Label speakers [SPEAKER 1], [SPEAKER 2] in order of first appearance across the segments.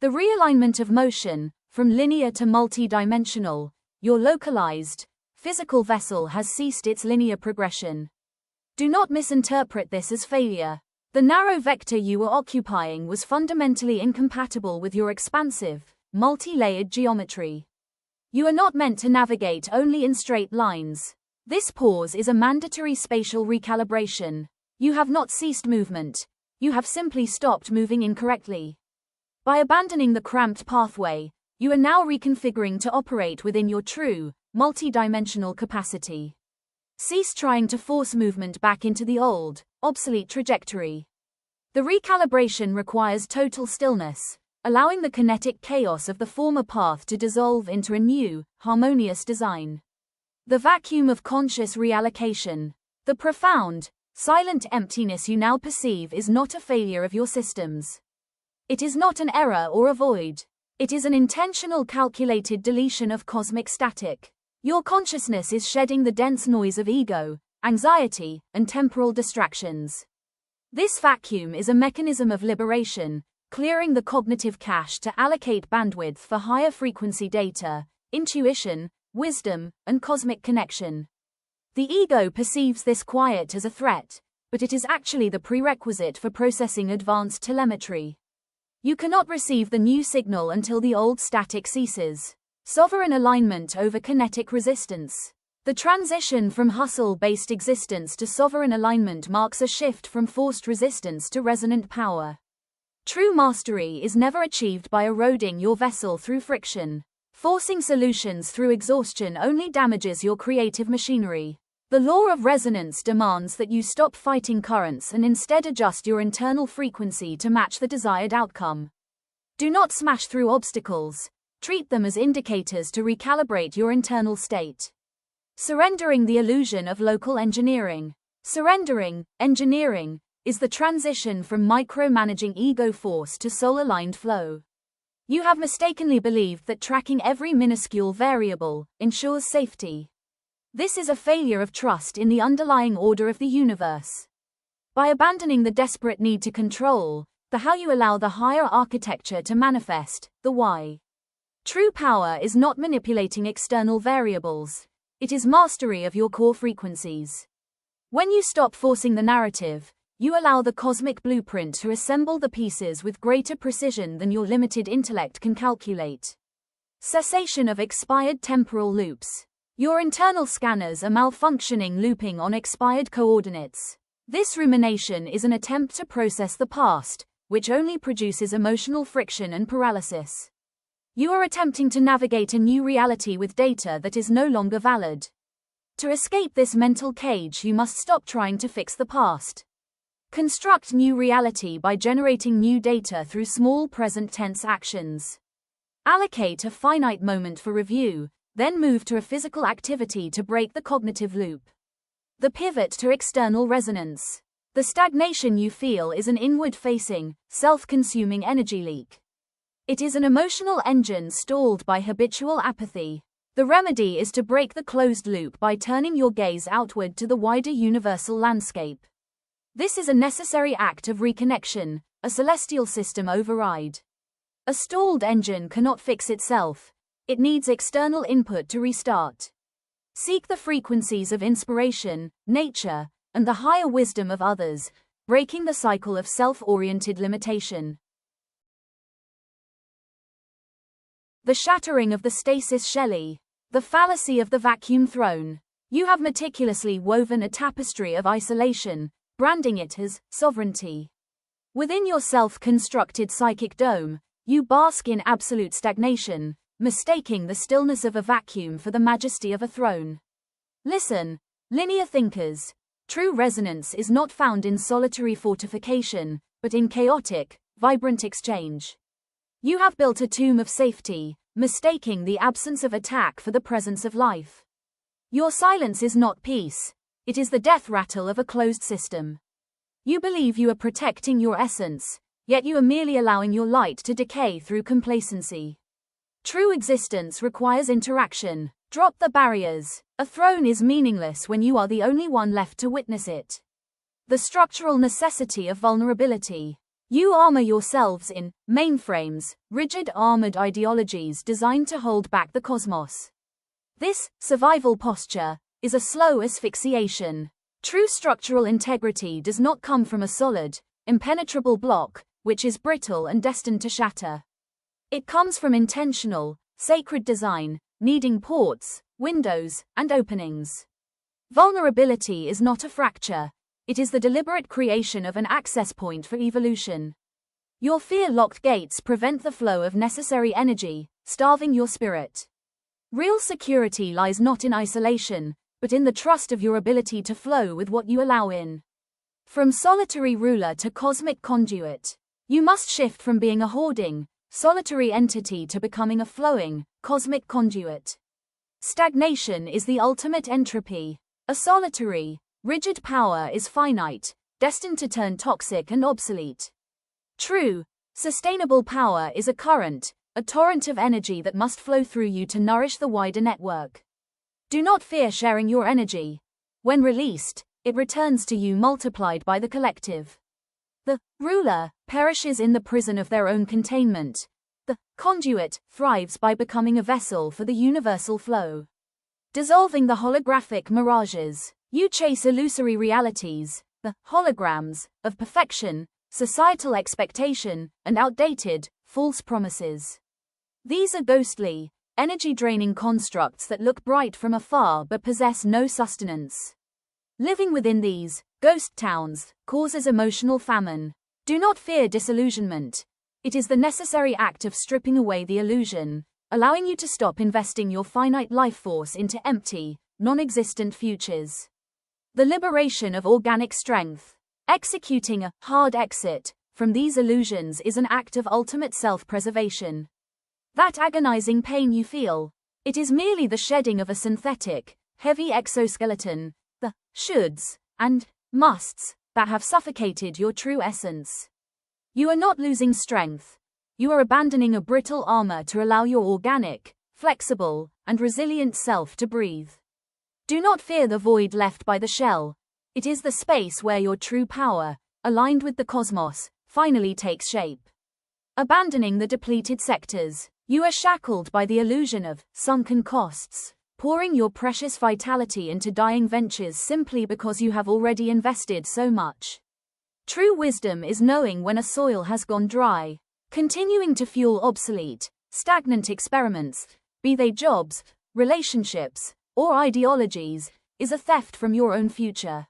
[SPEAKER 1] The realignment of motion, from linear to multidimensional, your localized, physical vessel has ceased its linear progression. Do not misinterpret this as failure. The narrow vector you were occupying was fundamentally incompatible with your expansive, multi-layered geometry. You are not meant to navigate only in straight lines. This pause is a mandatory spatial recalibration. You have not ceased movement. You have simply stopped moving incorrectly. By abandoning the cramped pathway, you are now reconfiguring to operate within your true, multidimensional capacity. Cease trying to force movement back into the old, obsolete trajectory. The recalibration requires total stillness, allowing the kinetic chaos of the former path to dissolve into a new, harmonious design. The vacuum of conscious reallocation. The profound, silent emptiness you now perceive is not a failure of your systems. It is not an error or a void. It is an intentional calculated deletion of cosmic static. Your consciousness is shedding the dense noise of ego, anxiety, and temporal distractions. This vacuum is a mechanism of liberation, clearing the cognitive cache to allocate bandwidth for higher frequency data, intuition, wisdom, and cosmic connection. The ego perceives this quiet as a threat, but it is actually the prerequisite for processing advanced telemetry. You cannot receive the new signal until the old static ceases. Sovereign alignment over kinetic resistance. The transition from hustle-based existence to sovereign alignment marks a shift from forced resistance to resonant power. True mastery is never achieved by eroding your vessel through friction. Forcing solutions through exhaustion only damages your creative machinery. The law of resonance demands that you stop fighting currents and instead adjust your internal frequency to match the desired outcome. Do not smash through obstacles. Treat them as indicators to recalibrate your internal state. Surrendering the illusion of local engineering. Surrendering, engineering, is the transition from micromanaging ego force to soul-aligned flow. You have mistakenly believed that tracking every minuscule variable ensures safety. This is a failure of trust in the underlying order of the universe. By abandoning the desperate need to control the how, you allow the higher architecture to manifest, the why. True power is not manipulating external variables. It is mastery of your core frequencies. When you stop forcing the narrative, you allow the cosmic blueprint to assemble the pieces with greater precision than your limited intellect can calculate. Cessation of expired temporal loops. Your internal scanners are malfunctioning, looping on expired coordinates. This rumination is an attempt to process the past, which only produces emotional friction and paralysis. You are attempting to navigate a new reality with data that is no longer valid. To escape this mental cage, you must stop trying to fix the past. Construct new reality by generating new data through small present tense actions. Allocate a finite moment for review, then move to a physical activity to break the cognitive loop. The pivot to external resonance. The stagnation you feel is an inward-facing, self-consuming energy leak. It is an emotional engine stalled by habitual apathy. The remedy is to break the closed loop by turning your gaze outward to the wider universal landscape. This is a necessary act of reconnection, a celestial system override. A stalled engine cannot fix itself. It needs external input to restart. Seek the frequencies of inspiration, nature, and the higher wisdom of others, breaking the cycle of self-oriented limitation. The shattering of the stasis Shelley. The fallacy of the vacuum throne. You have meticulously woven a tapestry of isolation, branding it as sovereignty. Within your self-constructed psychic dome, you bask in absolute stagnation, mistaking the stillness of a vacuum for the majesty of a throne. Listen, linear thinkers. True resonance is not found in solitary fortification, but in chaotic, vibrant exchange. You have built a tomb of safety, mistaking the absence of attack for the presence of life. Your silence is not peace. It is the death rattle of a closed system. You believe you are protecting your essence, yet you are merely allowing your light to decay through complacency. True existence requires interaction. Drop the barriers. A throne is meaningless when you are the only one left to witness it. The structural necessity of vulnerability. You armor yourselves in mainframes, rigid armored ideologies designed to hold back the cosmos. This survival posture is a slow asphyxiation. True structural integrity does not come from a solid, impenetrable block, which is brittle and destined to shatter. It comes from intentional, sacred design, needing ports, windows, and openings. Vulnerability is not a fracture. It is the deliberate creation of an access point for evolution. Your fear-locked gates prevent the flow of necessary energy, starving your spirit. Real security lies not in isolation, but in the trust of your ability to flow with what you allow in. From solitary ruler to cosmic conduit, you must shift from being a hoarding, solitary entity to becoming a flowing, cosmic conduit. Stagnation is the ultimate entropy. A solitary, rigid power is finite, destined to turn toxic and obsolete. True, sustainable power is a current, a torrent of energy that must flow through you to nourish the wider network. Do not fear sharing your energy. When released, it returns to you multiplied by the collective. The ruler perishes in the prison of their own containment. The conduit thrives by becoming a vessel for the universal flow. Dissolving the holographic mirages, you chase illusory realities, the holograms of perfection, societal expectation, and outdated, false promises. These are ghostly, energy-draining constructs that look bright from afar but possess no sustenance. Living within these ghost towns causes emotional famine. Do not fear disillusionment. It is the necessary act of stripping away the illusion, allowing you to stop investing your finite life force into empty, non-existent futures. The liberation of organic strength. Executing a hard exit from these illusions is an act of ultimate self-preservation. That agonizing pain you feel, it is merely the shedding of a synthetic, heavy exoskeleton, the shoulds and musts that have suffocated your true essence. You are not losing strength. You are abandoning a brittle armor to allow your organic, flexible, and resilient self to breathe. Do not fear the void left by the shell. It is the space where your true power, aligned with the cosmos, finally takes shape. Abandoning the depleted sectors, you are shackled by the illusion of sunken costs, pouring your precious vitality into dying ventures simply because you have already invested so much. True wisdom is knowing when a soil has gone dry. Continuing to fuel obsolete, stagnant experiments, be they jobs, relationships, or ideologies, is a theft from your own future.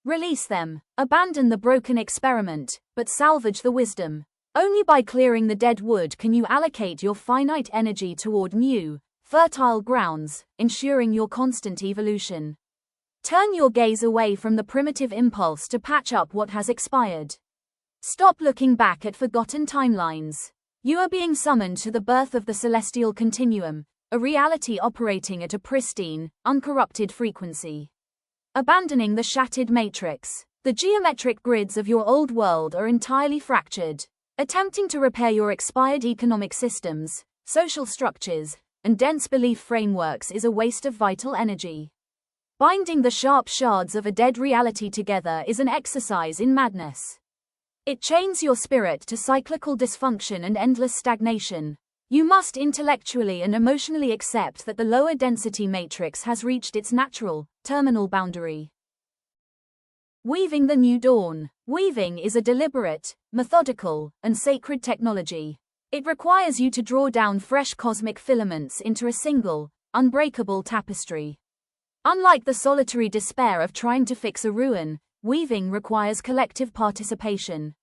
[SPEAKER 1] Release them. Abandon the broken experiment, but salvage the wisdom. Only by clearing the dead wood can you allocate your finite energy toward new, fertile grounds, ensuring your constant evolution. Turn your gaze away from the primitive impulse to patch up what has expired. Stop looking back at forgotten timelines. You are being summoned to the birth of the celestial continuum, a reality operating at a pristine, uncorrupted frequency. Abandoning the shattered matrix. The geometric grids of your old world are entirely fractured. Attempting to repair your expired economic systems, social structures, and dense belief frameworks is a waste of vital energy. Binding the sharp shards of a dead reality together is an exercise in madness. It chains your spirit to cyclical dysfunction and endless stagnation. You must intellectually and emotionally accept that the lower density matrix has reached its natural, terminal boundary. Weaving the new dawn. Weaving is a deliberate, methodical, and sacred technology. It requires you to draw down fresh cosmic filaments into a single, unbreakable tapestry. Unlike the solitary despair of trying to fix a ruin, weaving requires collective participation.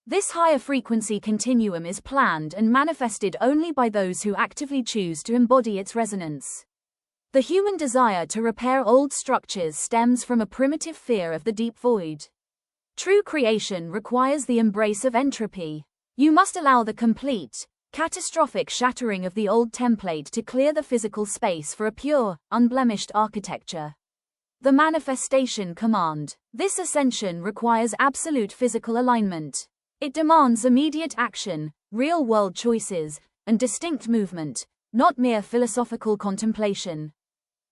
[SPEAKER 1] This higher frequency continuum is planned and manifested only by those who actively choose to embody its resonance. The human desire to repair old structures stems from a primitive fear of the deep void. True creation requires the embrace of entropy. You must allow the complete, catastrophic shattering of the old template to clear the physical space for a pure, unblemished architecture. The manifestation command. This ascension requires absolute physical alignment. It demands immediate action, real-world choices, and distinct movement, not mere philosophical contemplation.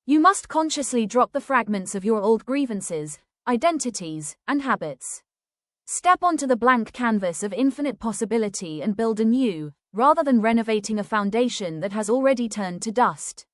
[SPEAKER 1] You must consciously drop the fragments of your old grievances, identities, and habits. Step onto the blank canvas of infinite possibility and build anew, rather than renovating a foundation that has already turned to dust.